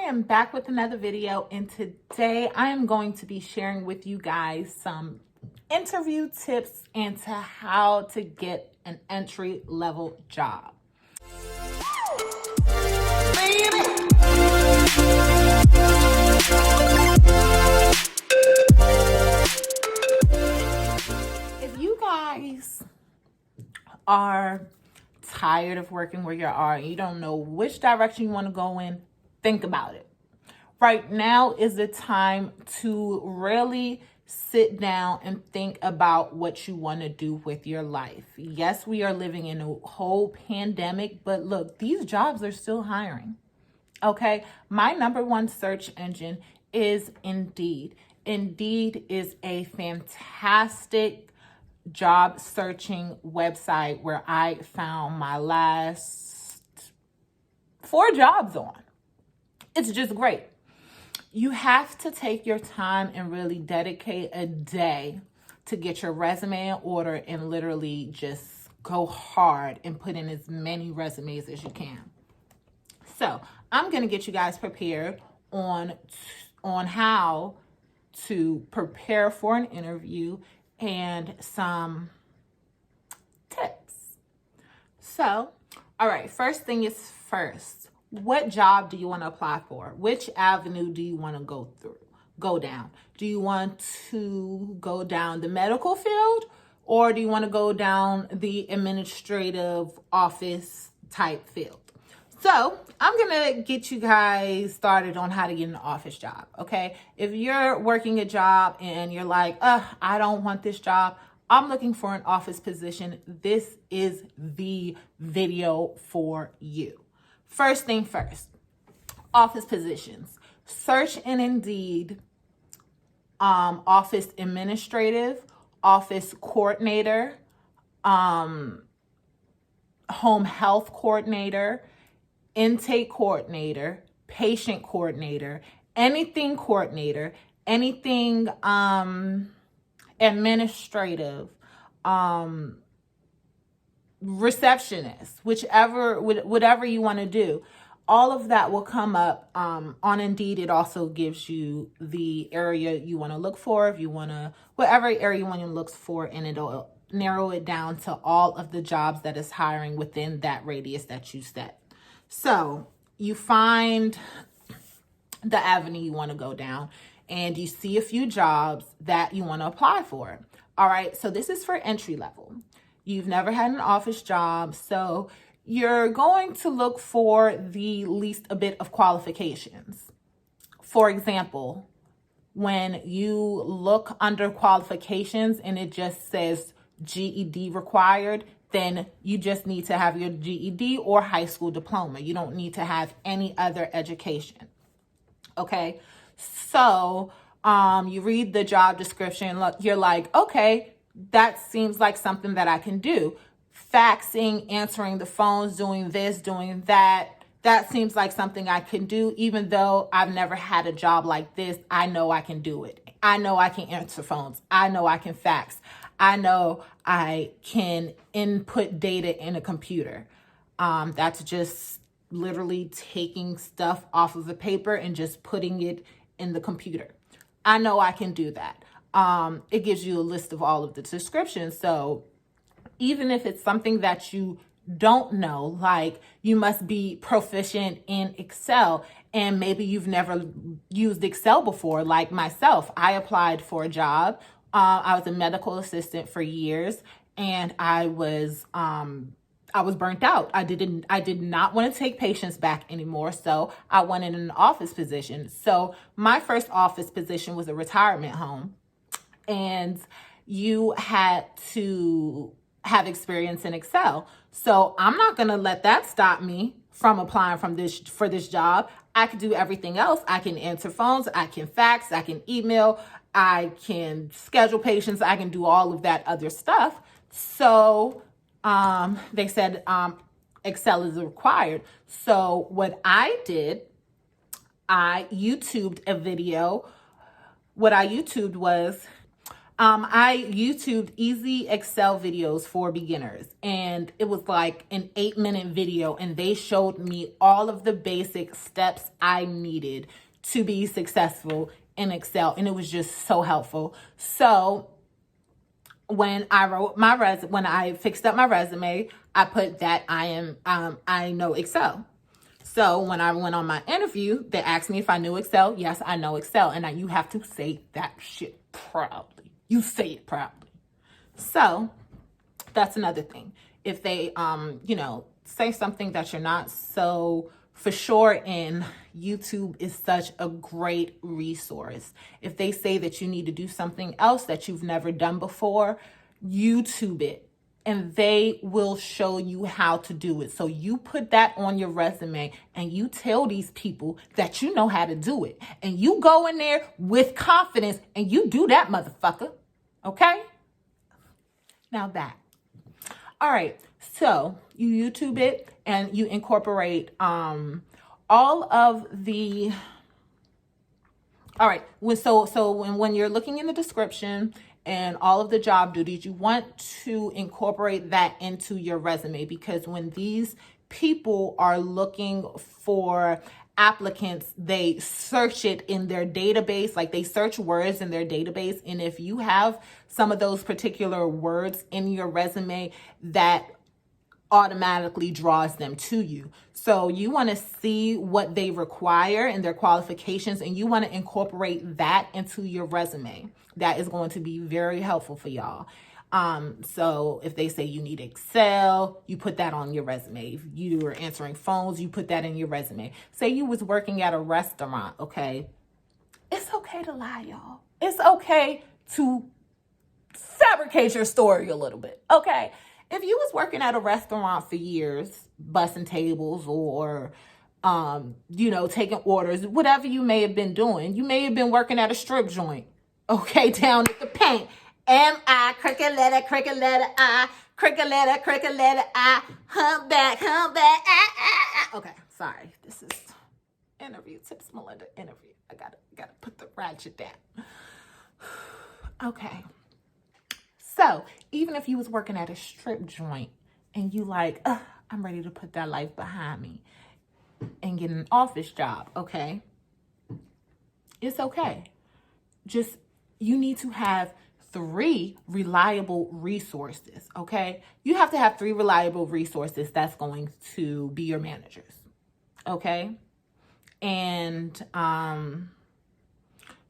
am back with another video, and today I am going to be sharing with you guys some interview tips into how to get an entry-level job. If you guys are tired of working where you are and you don't know which direction you want to go in, think about it. Right now is the time to really sit down and think about what you want to do with your life. Yes, we are living in a whole pandemic, but look, these jobs are still hiring. Okay, my number one search engine is Indeed. Indeed is a fantastic job searching website where I found my last 4 jobs on. It's just great. You have to take your time and really dedicate a day to get your resume in order and literally just go hard and put in as many resumes as you can. So I'm going to get you guys prepared on how to prepare for an interview and some tips. So, all right, first thing is first. What job do you want to apply for? Which avenue do you want to go down? Do you want to go down the medical field, or do you want to go down the administrative office type field? So I'm going to get you guys started on how to get an office job, okay? If you're working a job and you're like, I don't want this job, I'm looking for an office position, this is the video for you. First thing first, office positions. Search in Indeed, office administrative, office coordinator, home health coordinator, intake coordinator, patient coordinator, anything coordinator, anything administrative, receptionist, whatever you want to do. All of that will come up on Indeed. It also gives you the area you want to look for, if you want to, whatever area you want to look for, and it'll narrow it down to all of the jobs that is hiring within that radius that you set. So you find the avenue you want to go down and you see a few jobs that you want to apply for. All right, so this is for entry level. You've never had an office job, so you're going to look for the least a bit of qualifications. For example, when you look under qualifications and it just says GED required, then you just need to have your GED or high school diploma. You don't need to have any other education. Okay, so you read the job description, look, you're like, okay, that seems like something that I can do. Faxing, answering the phones, doing this, doing that, that seems like something I can do. Even though I've never had a job like this, I know I can do it. I know I can answer phones. I know I can fax. I know I can input data in a computer. That's just literally taking stuff off of the paper and just putting it in the computer. I know I can do that. It gives you a list of all of the descriptions. So even if it's something that you don't know, like you must be proficient in Excel, and maybe you've never used Excel before, like myself. I applied for a job. I was a medical assistant for years, and I was burnt out. I did not want to take patients back anymore, so I wanted an office position. So my first office position was a retirement home, and you had to have experience in Excel. So I'm not going to let that stop me from applying for this job. I can do everything else. I can answer phones, I can fax, I can email, I can schedule patients, I can do all of that other stuff. So they said Excel is required. So what I did, I YouTubed a video. What I YouTubed was I YouTubed easy Excel videos for beginners, and it was like an 8-minute video, and they showed me all of the basic steps I needed to be successful in Excel, and it was just so helpful. So when I fixed up my resume, I put that I know Excel. So when I went on my interview, they asked me if I knew Excel. Yes, I know Excel. And you have to say that shit proudly. You say it proudly. So that's another thing. If they, say something that you're not so for sure in, YouTube is such a great resource. If they say that you need to do something else that you've never done before, YouTube it, and they will show you how to do it. So you put that on your resume and you tell these people that you know how to do it. And you go in there with confidence and you do that, motherfucker. Okay? Now that. All right. So you YouTube it and you incorporate all of the... All right. When you're looking in the description and all of the job duties, you want to incorporate that into your resume, because when these people are looking for applicants, they search it in their database, like they search words in their database. And if you have some of those particular words in your resume, that automatically draws them to you. So you want to see what they require and their qualifications, and you want to incorporate that into your resume. That is going to be very helpful for y'all. So if they say you need Excel, you put that on your resume. If you are answering phones, you put that in your resume. Say you was working at a restaurant, okay? It's okay to lie, y'all. It's okay to fabricate your story a little bit, okay? If you was working at a restaurant for years, bussing tables or, taking orders, whatever you may have been doing, you may have been working at a strip joint, okay, down at the paint. M-I, cricket letter, I, cricket letter, I, humpback, ah. Okay, sorry. This is interview tips, Melinda, interview. I gotta put the ratchet down. Okay. So even if you was working at a strip joint and you like, I'm ready to put that life behind me and get an office job, okay? It's okay. Just, you need to have 3 reliable resources, okay? You have to have 3 reliable resources that's going to be your managers, okay? And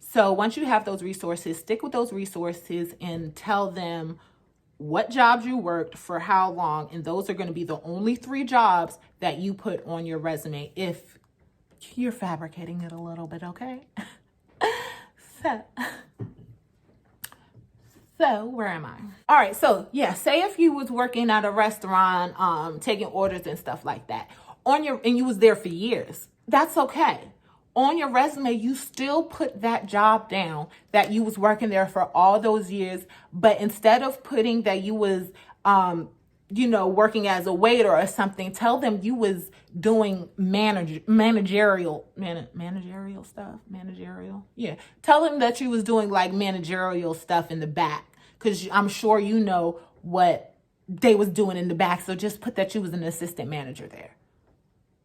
so once you have those resources, stick with those resources and tell them what jobs you worked for how long. And those are going to be the only 3 jobs that you put on your resume if you're fabricating it a little bit, okay? So where am I? All right. So yeah, say if you was working at a restaurant, taking orders and stuff like that and you was there for years, that's okay. On your resume, you still put that job down that you was working there for all those years. But instead of putting that you was, working as a waiter or something, tell them you was doing managerial stuff. Yeah. Tell them that you was doing like managerial stuff in the back, because I'm sure you know what they was doing in the back. So just put that you was an assistant manager there.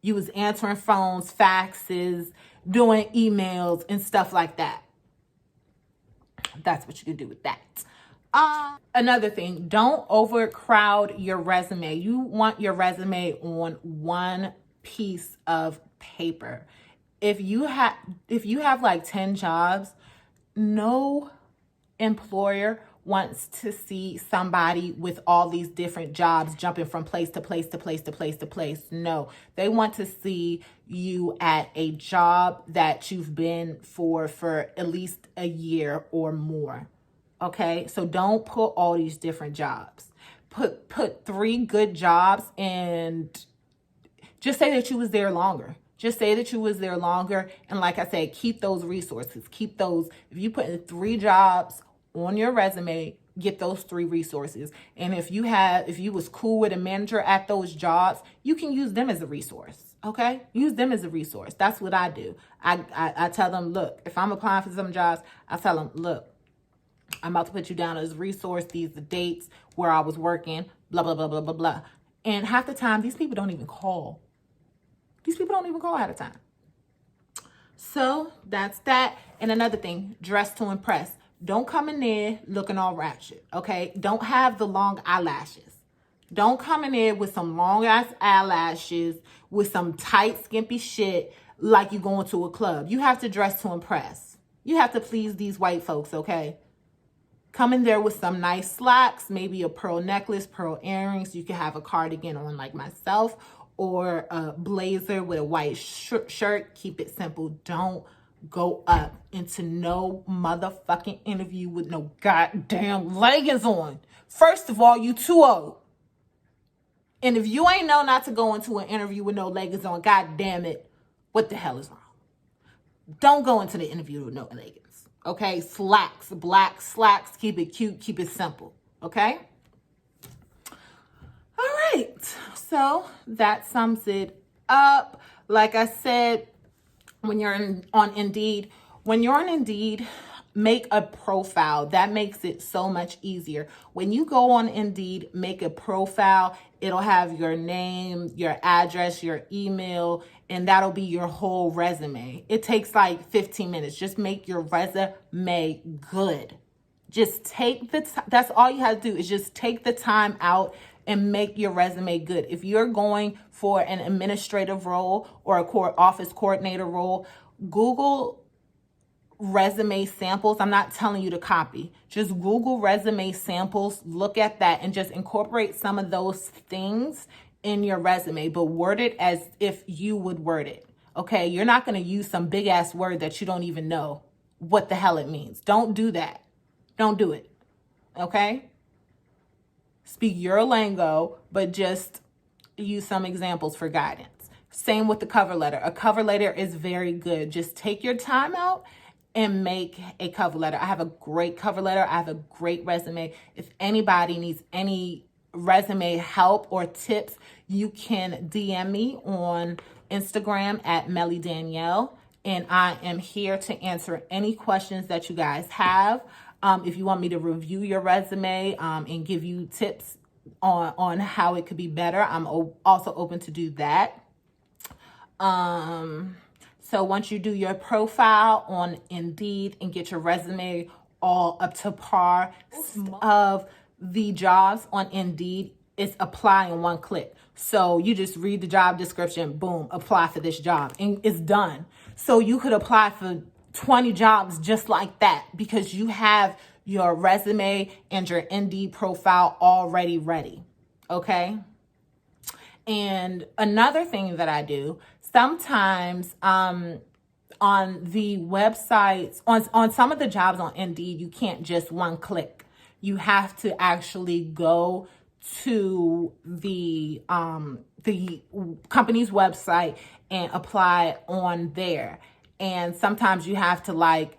You was answering phones, faxes, doing emails and stuff like that. That's what you can do with that. Another thing, don't overcrowd your resume. You want your resume on one piece of paper. If you have like 10 jobs, no employer wants to see somebody with all these different jobs jumping from place to place to place to place to place. No, they want to see you at a job that you've been for at least a year or more. Okay, so don't put all these different jobs. Put 3 good jobs and just say that you was there longer. Just say that you was there longer. And like I said, keep those resources. Keep those. If you put in 3 jobs on your resume, get those 3 resources. And if you was cool with a manager at those jobs, you can use them as a resource. Okay? Use them as a resource. That's what I do. I tell them, look, if I'm applying for some jobs, I tell them, look, I'm about to put you down as a resource. These are the dates where I was working, blah, blah, blah, blah, blah, blah. And half the time, these people don't even call. These people don't even call ahead of time. So that's that. And another thing, dress to impress. Don't come in there looking all ratchet, okay? Don't have the long eyelashes. Don't come in there with some long ass eyelashes, with some tight, skimpy shit like you going to a club. You have to dress to impress. You have to please these white folks, okay? Come in there with some nice slacks, maybe a pearl necklace, pearl earrings. You can have a cardigan on like myself, or a blazer with a white shirt. Keep it simple. Don't go up into no motherfucking interview with no goddamn leggings on. First of all, you too old. And if you ain't know not to go into an interview with no leggings on, god damn it, what the hell is wrong? Don't go into the interview with no leggings. Okay, slacks, black slacks, keep it cute, keep it simple, okay? All right, so that sums it up. Like I said, when you're on Indeed, make a profile. That makes it so much easier. When you go on Indeed, make a profile. It'll have your name, your address, your email, and that'll be your whole resume. It takes like 15 minutes. Just make your resume good. Just take the time. That's all you have to do, is just take the time out and make your resume good. If you're going for an administrative role or a office coordinator role, Google resume samples. I'm not telling you to copy. Just Google resume samples, look at that, and just incorporate some of those things in your resume, but word it as if you would word it. Okay? You're not going to use some big ass word that you don't even know what the hell it means. Don't do that. Don't do it. Okay? Speak your lingo, but just use some examples for guidance. Same with the cover letter. A cover letter is very good. Just take your time out and make a cover letter. I have a great cover letter. I have a great resume. If anybody needs any resume help or tips, you can DM me on Instagram at Mellie Danielle, and I am here to answer any questions that you guys have. If you want me to review your resume and give you tips on how it could be better, I'm also open to do that. So once you do your profile on Indeed and get your resume all up to par, of the jobs on Indeed is apply in one click. So you just read the job description, boom, apply for this job, and it's done. So you could apply for 20 jobs just like that, because you have your resume and your Indeed profile already ready. Okay? And another thing that I do, sometimes on the websites, on some of the jobs on Indeed, you can't just one click. You have to actually go to the company's website and apply on there. And sometimes you have to like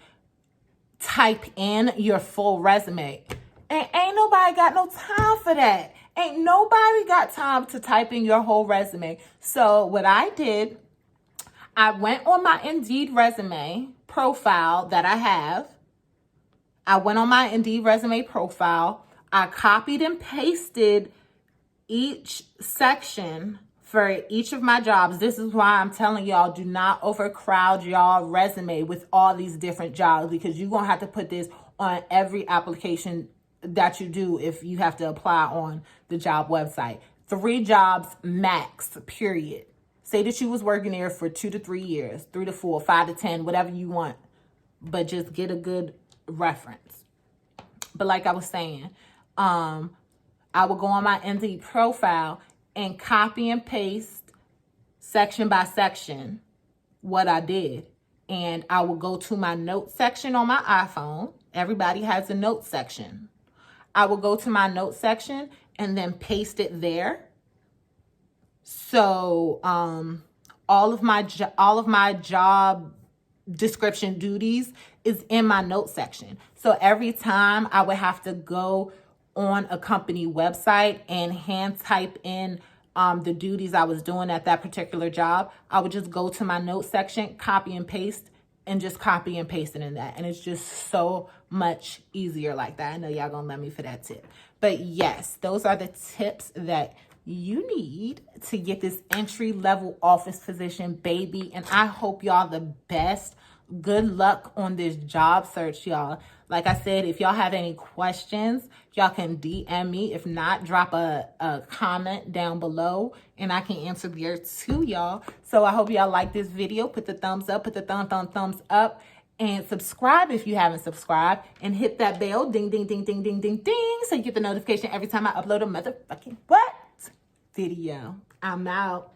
type in your full resume. And ain't nobody got no time for that. Ain't nobody got time to type in your whole resume. So what I did, I went on my Indeed resume profile that I have. I went on my Indeed resume profile. I copied and pasted each section for each of my jobs. This is why I'm telling y'all, do not overcrowd y'all resume with all these different jobs, because you're going to have to put this on every application that you do if you have to apply on the job website. 3 jobs max, period. Say that you was working there for 2 to 3 years, 3 to 4, 5 to 10, whatever you want, but just get a good reference. But like I was saying, I will go on my Indeed profile and copy and paste section by section what I did. And I will go to my notes section on my iPhone. Everybody has a notes section. I will go to my notes section and then paste it there. So all of my job description duties is in my notes section. So every time I would have to go on a company website and hand type in the duties I was doing at that particular job, I would just go to my notes section, copy and paste, and just copy and paste it in that. And it's just so much easier like that. I know y'all gonna love me for that tip. But yes, those are the tips that you need to get this entry-level office position, baby. And I hope y'all the best. Good luck on this job search, y'all. Like I said, if y'all have any questions, y'all can DM me. If not, drop a comment down below and I can answer there too, y'all. So I hope y'all like this video. Put the thumbs up, put the thumbs up, and subscribe if you haven't subscribed, and hit that bell, ding, ding, ding, ding, ding, ding, ding, so you get the notification every time I upload a motherfucking what? Video. I'm out.